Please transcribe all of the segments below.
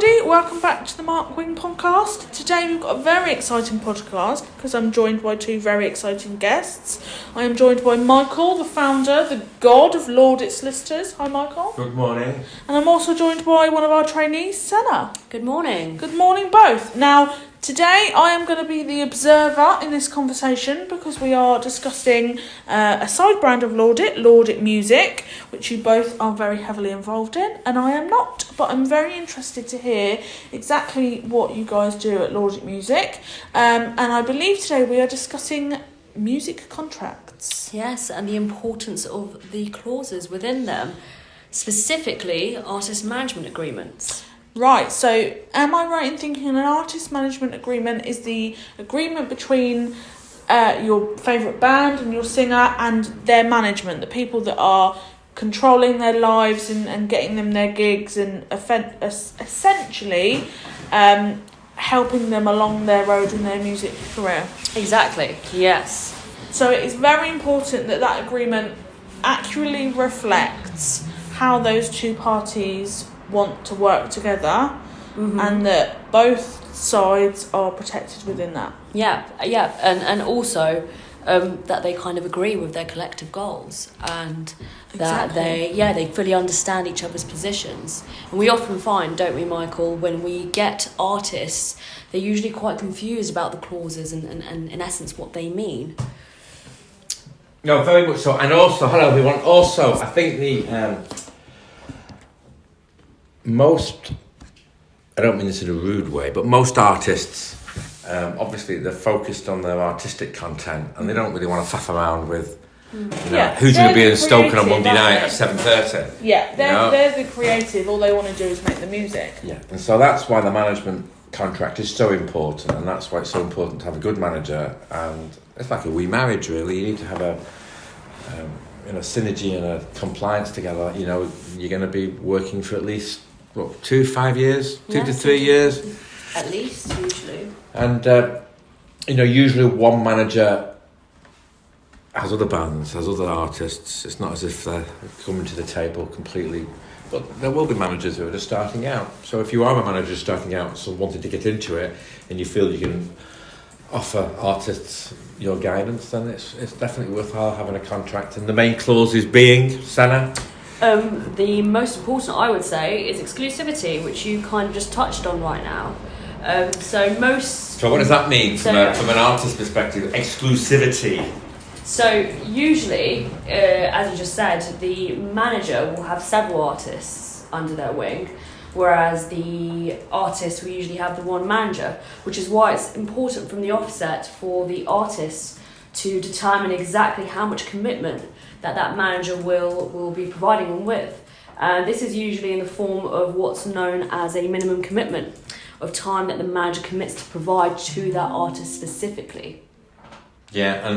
everybody, welcome back to the Mark Wing podcast. Today we've got a very exciting podcast because I'm joined by two very exciting guests. I am joined by Michael, the founder, the god of Laudit Solicitors. Hi Michael. Good morning. And I'm also joined by one of our trainees, Sena. Good morning. Good morning both. Now, today I am going to be the observer in this conversation because we are discussing a side brand of Laudit Music, which you both are very heavily involved in, and I am not, but I'm very interested to hear exactly what you guys do at Laudit Music. And I believe today we are discussing music contracts. Yes, and the importance of the clauses within them, specifically artist management agreements. Right, so am I right in thinking an artist management agreement is the agreement between your favourite band and your singer and their management, the people that are controlling their lives and getting them their gigs and essentially helping them along their road in their music career? Exactly, yes. So it is very important that that agreement accurately reflects how those two parties want to work together, and that both sides are protected within that. Yeah, and also that they kind of agree with their collective goals and that they fully understand each other's positions. And we often find, don't we, Michael, when we get artists, they're usually quite confused about the clauses and in essence what they mean. No, very much so. And also, hello everyone. Also, I think most, I don't mean this in a rude way, but most artists, obviously they're focused on their artistic content and they don't really want to faff around with who's going to be in Stoke on a Monday night at 7:30. Yeah, they're the creative, all they want to do is make the music. Yeah, and so that's why the management contract is so important, and that's why it's so important to have a good manager. And it's like a wee marriage, really. You need to have a synergy and a compliance together. You know, you're going to be working for at least 5 years, 2 to 3 years, at least usually. And usually one manager has other bands, has other artists. It's not as if they're coming to the table completely. But there will be managers who are just starting out. So if you are a manager starting out, so wanting to get into it, and you feel you can offer artists your guidance, then it's definitely worthwhile having a contract. And the main clauses being, Sena? The most important, I would say, is exclusivity, which you kind of just touched on right now. So what does that mean from an artist's perspective, exclusivity? So usually, as you just said, the manager will have several artists under their wing, whereas the artist will usually have the one manager, which is why it's important from the offset for the artist to determine exactly how much commitment that manager will be providing them with. And this is usually in the form of what's known as a minimum commitment of time that the manager commits to provide to that artist specifically. Yeah,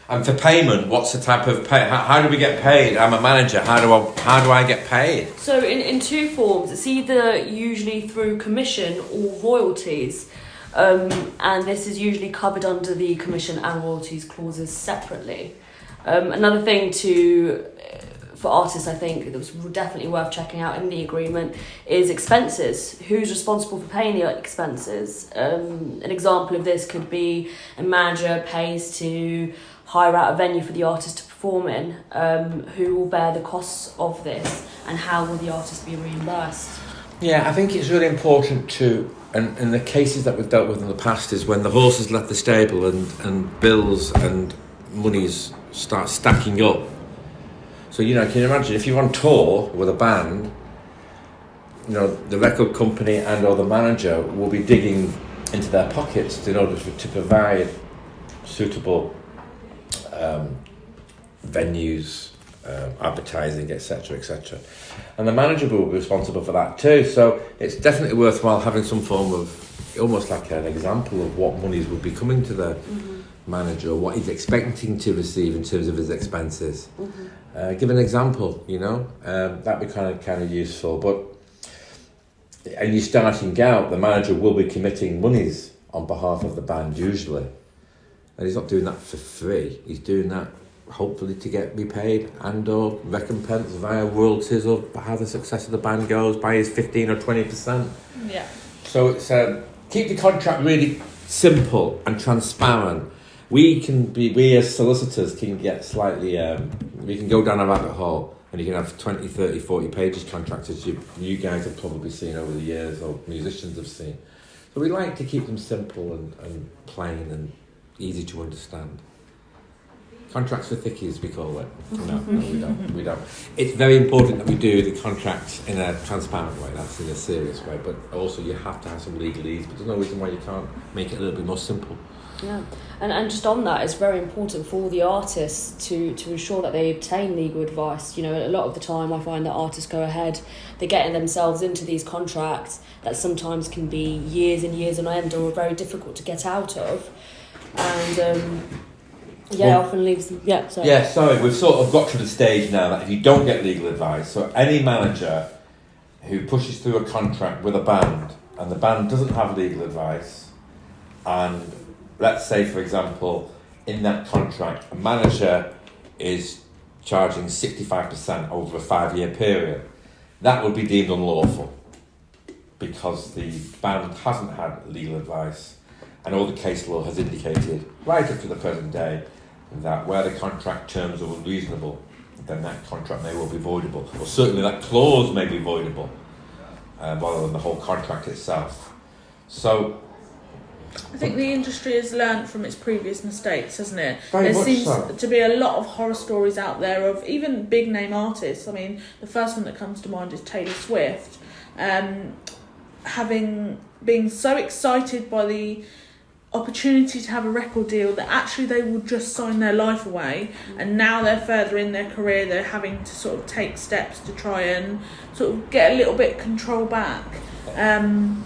and for payment, what's the type of pay? How do we get paid? I'm a manager. How do I get paid? So in two forms. It's either usually through commission or royalties, and this is usually covered under the commission and royalties clauses separately. Another thing for artists, I think, that was definitely worth checking out in the agreement is expenses. Who's responsible for paying the expenses? An example of this could be a manager pays to hire out a venue for the artist to perform in. Who will bear the costs of this, and how will the artist be reimbursed? Yeah, I think it's really important to, and in the cases that we've dealt with in the past, is when the horse has left the stable and bills and monies start stacking up. So, can you imagine if you're on tour with a band, the record company and or the manager will be digging into their pockets in order to provide suitable venues, advertising, etc., etc. And the manager will be responsible for that too. So it's definitely worthwhile having some form of, almost like an example of what monies will be coming to the manager, or what he's expecting to receive in terms of his expenses. Give an example, that'd be kind of useful. But and you're starting out, the manager will be committing monies on behalf of the band usually, and he's not doing that for free. He's doing that hopefully to get repaid and or recompense via royalties of how the success of the band goes by his 15 or 20%. Yeah. So it's keep the contract really simple and transparent. We as solicitors can get slightly, we can go down a rabbit hole and you can have 20, 30, 40 pages contracts as you guys have probably seen over the years or musicians have seen. So we like to keep them simple and plain and easy to understand. Contracts for thickies, we call it. No, we don't. It's very important that we do the contracts in a transparent way, that's in a serious way, but also you have to have some legalese, but there's no reason why you can't make it a little bit more simple. Yeah, and just on that, it's very important for the artists to ensure that they obtain legal advice. You know, a lot of the time I find that artists go ahead, they're getting themselves into these contracts that sometimes can be years and years on end or very difficult to get out of. And often leaves them. Yeah, sorry. Yeah, sorry, we've sort of got to the stage now that if you don't get legal advice, so any manager who pushes through a contract with a band and the band doesn't have legal advice, and let's say, for example, in that contract, a manager is charging 65% over a 5-year period, that would be deemed unlawful because the band hasn't had legal advice, and all the case law has indicated, right up to the present day, that where the contract terms are unreasonable, then that contract may well be voidable, or certainly that clause may be voidable, rather than the whole contract itself. So I think the industry has learnt from its previous mistakes, hasn't it? Very There much seems so. to be a lot of horror stories out there of even big name artists. I mean, the first one that comes to mind is Taylor Swift, being so excited by the opportunity to have a record deal that actually they will just sign their life away, and now they're further in their career, they're having to sort of take steps to try and sort of get a little bit control back.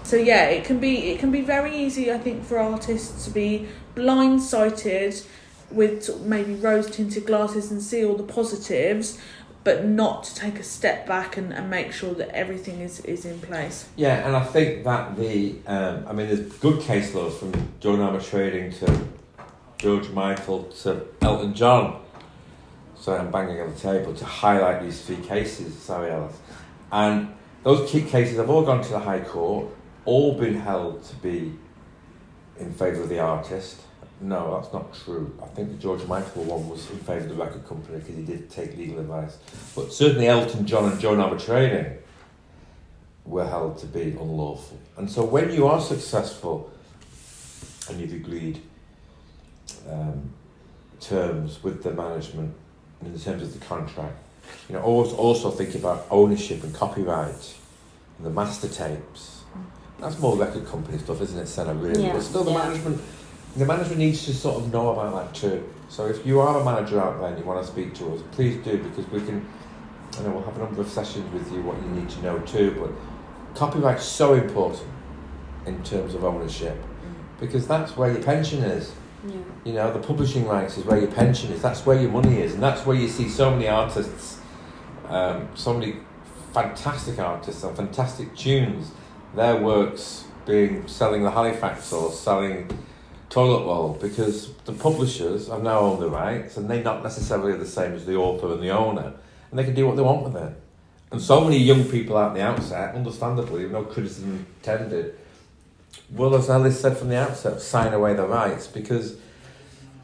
So yeah, it can be very easy, I think, for artists to be blindsided with sort of maybe rose-tinted glasses and see all the positives, but not to take a step back and make sure that everything is in place. yeah, and I think that there's good case laws from Joan Armour Trading to George Michael to Elton John. Sorry, I'm banging on the table to highlight these 3 cases. Sorry, Ellis. And those key cases have all gone to the High Court, all been held to be in favour of the artist. No, that's not true. I think the George Michael one was in favour of the record company because he did take legal advice. But certainly Elton John and Joan Armour Trading were held to be unlawful. And so when you are successful and you've agreed terms with the management in terms of the contract, you know, always also think about ownership and copyright and the master tapes. That's more record company stuff, isn't it, Sena, really? Yeah. But still the management needs to sort of know about that too. So if you are a manager out there and you want to speak to us, please do, because we can, we'll have a number of sessions with you, what you need to know too. But copyright's so important in terms of ownership, because that's where your pension is. Yeah. You know, the publishing rights is where your pension is, that's where your money is, and that's where you see so many artists, so many fantastic artists and fantastic tunes, their works selling the Halifax or selling toilet roll, because the publishers have now owned the rights and they're not necessarily the same as the author and the owner, and they can do what they want with it. And so many young people out the outset, understandably, no criticism intended, will, as Ellis said from the outset, sign away their rights, because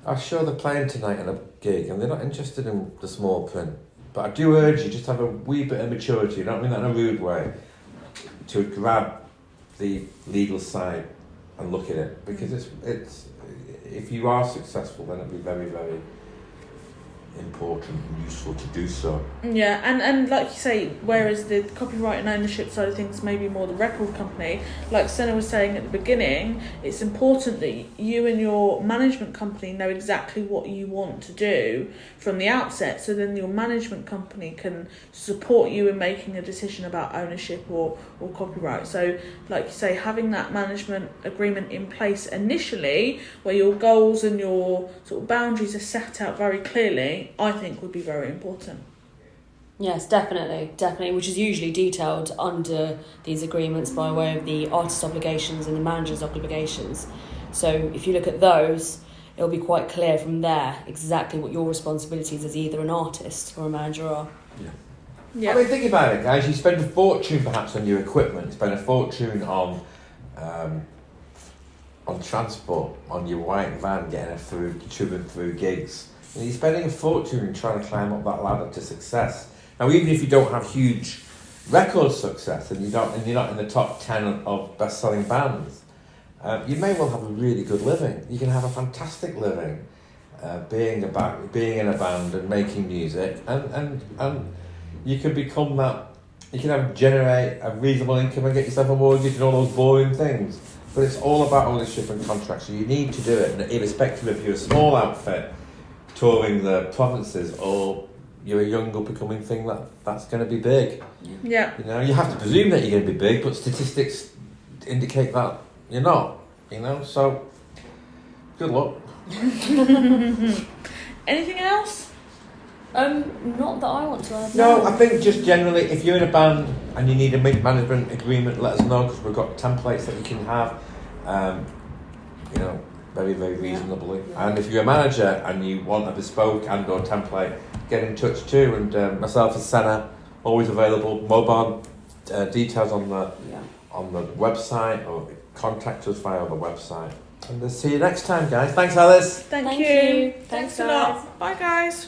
I'm sure they're playing tonight in a gig and they're not interested in the small print. But I do urge you, just have a wee bit of maturity, I don't mean that in a rude way, to grab the legal side and look at it, because it's if you are successful, then it'll be very, very important and useful to do so. Yeah, and like you say, whereas the copyright and ownership side of things may be more the record company, like Sena was saying at the beginning, it's important that you and your management company know exactly what you want to do from the outset, so then your management company can support you in making a decision about ownership or copyright. So like you say, having that management agreement in place initially, where your goals and your sort of boundaries are set out very clearly, I think would be very important. Yes, definitely, which is usually detailed under these agreements by way of the artist's obligations and the manager's obligations. So if you look at those, it'll be quite clear from there exactly what your responsibilities as either an artist or a manager are. Yeah. Yeah. I mean, think about it, guys. You spend a fortune perhaps on your equipment. You spend a fortune on transport, on your white van, getting it through, tubing through gigs. And you're spending a fortune trying to climb up that ladder to success. Now, even if you don't have huge record success and you're not in the top 10 of best-selling bands, you may well have a really good living. You can have a fantastic living being in a band and making music, and you can become that. You can generate a reasonable income and get yourself a mortgage and all those boring things. But it's all about ownership and contract, so you need to do it, and irrespective if you're a small outfit touring the provinces or you're a young up-and-coming thing that's going to be big. Yeah. You know, you have to presume that you're going to be big, but statistics indicate that you're not. You know, so good luck. Anything else? Not that I want to add. No, I think just generally, if you're in a band and you need a management agreement, let us know, because we've got templates that you can have, you know, very, very reasonably. Yeah. And if you're a manager and you want a bespoke and or template, get in touch too. And myself and Sena, always available. Mobile details on the website, or contact us via the website. And we'll see you next time, guys. Thanks, Ellis. Thank Thank you. you. Thanks Thanks, a guys. lot. Bye, guys.